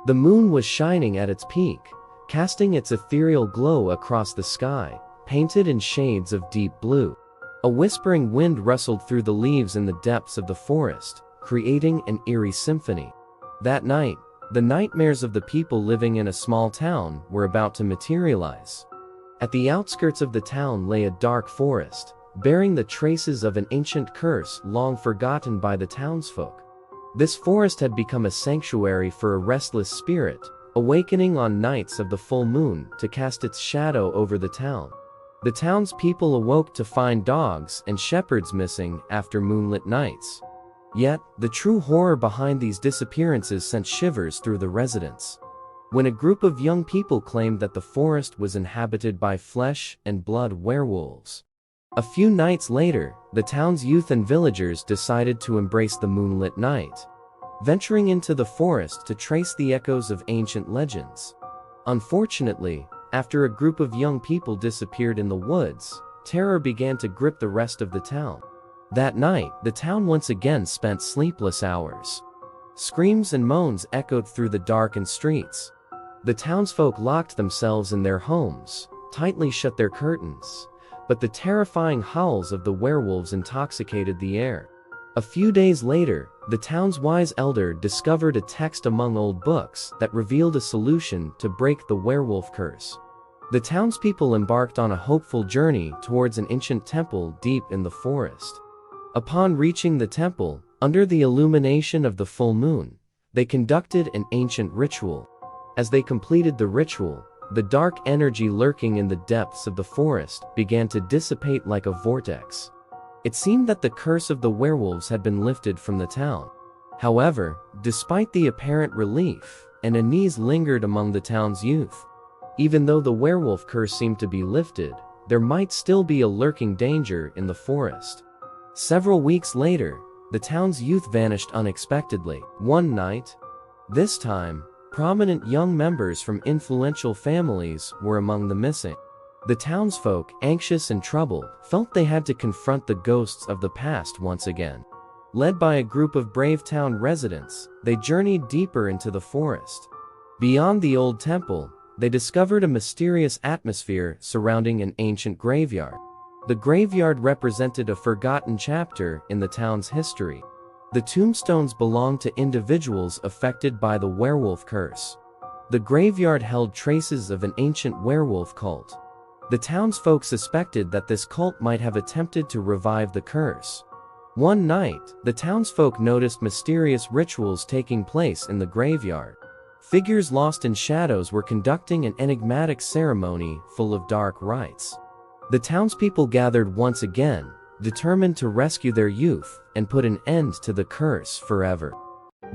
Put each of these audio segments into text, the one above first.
The moon was shining at its peak, casting its ethereal glow across the sky, painted in shades of deep blue. A whispering wind rustled through the leaves in the depths of the forest, creating an eerie symphony. That night, the nightmares of the people living in a small town were about to materialize. At the outskirts of the town lay a dark forest, bearing the traces of an ancient curse long forgotten by the townsfolk. This forest had become a sanctuary for a restless spirit, awakening on nights of the full moon to cast its shadow over the town. The townspeople awoke to find dogs and shepherds missing after moonlit nights. Yet, the true horror behind these disappearances sent shivers through the residents. When a group of young people claimed that the forest was inhabited by flesh and blood werewolves. A few nights later, the town's youth and villagers decided to embrace the moonlit night, venturing into the forest to trace the echoes of ancient legends. Unfortunately, after a group of young people disappeared in the woods, terror began to grip the rest of the town. That night, the town once again spent sleepless hours. Screams and moans echoed through the darkened streets. The townsfolk locked themselves in their homes, tightly shut their curtains, but the terrifying howls of the werewolves intoxicated the air. A few days later, the town's wise elder discovered a text among old books that revealed a solution to break the werewolf curse. The townspeople embarked on a hopeful journey towards an ancient temple deep in the forest. Upon reaching the temple, under the illumination of the full moon, they conducted an ancient ritual. As they completed the ritual, the dark energy lurking in the depths of the forest began to dissipate like a vortex. It seemed that the curse of the werewolves had been lifted from the town. However, despite the apparent relief, an unease lingered among the town's youth. Even though the werewolf curse seemed to be lifted, there might still be a lurking danger in the forest. Several weeks later, the town's youth vanished unexpectedly. One night, this time, prominent young members from influential families were among the missing. The townsfolk, anxious and troubled, felt they had to confront the ghosts of the past once again. Led by a group of brave town residents, they journeyed deeper into the forest. Beyond the old temple, they discovered a mysterious atmosphere surrounding an ancient graveyard. The graveyard represented a forgotten chapter in the town's history. The tombstones belonged to individuals affected by the werewolf curse. The graveyard held traces of an ancient werewolf cult. The townsfolk suspected that this cult might have attempted to revive the curse. One night, the townsfolk noticed mysterious rituals taking place in the graveyard. Figures lost in shadows were conducting an enigmatic ceremony full of dark rites. The townspeople gathered once again, determined to rescue their youth and put an end to the curse forever.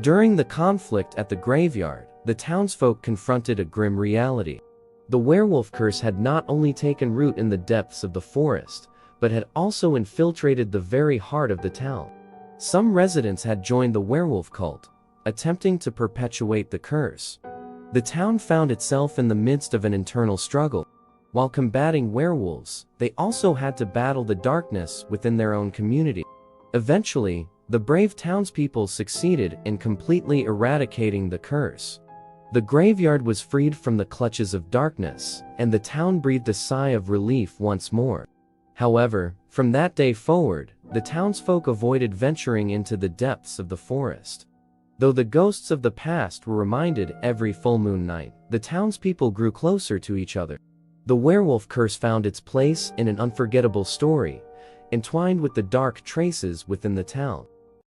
During the conflict at the graveyard, the townsfolk confronted a grim reality. The werewolf curse had not only taken root in the depths of the forest, but had also infiltrated the very heart of the town. Some residents had joined the werewolf cult, attempting to perpetuate the curse. The town found itself in the midst of an internal struggle. While combating werewolves, they also had to battle the darkness within their own community. Eventually, the brave townspeople succeeded in completely eradicating the curse. The graveyard was freed from the clutches of darkness, and the town breathed a sigh of relief once more. However, from that day forward, the townsfolk avoided venturing into the depths of the forest. Though the ghosts of the past were reminded every full moon night, the townspeople grew closer to each other. The werewolf curse found its place in an unforgettable story, entwined with the dark traces within the town.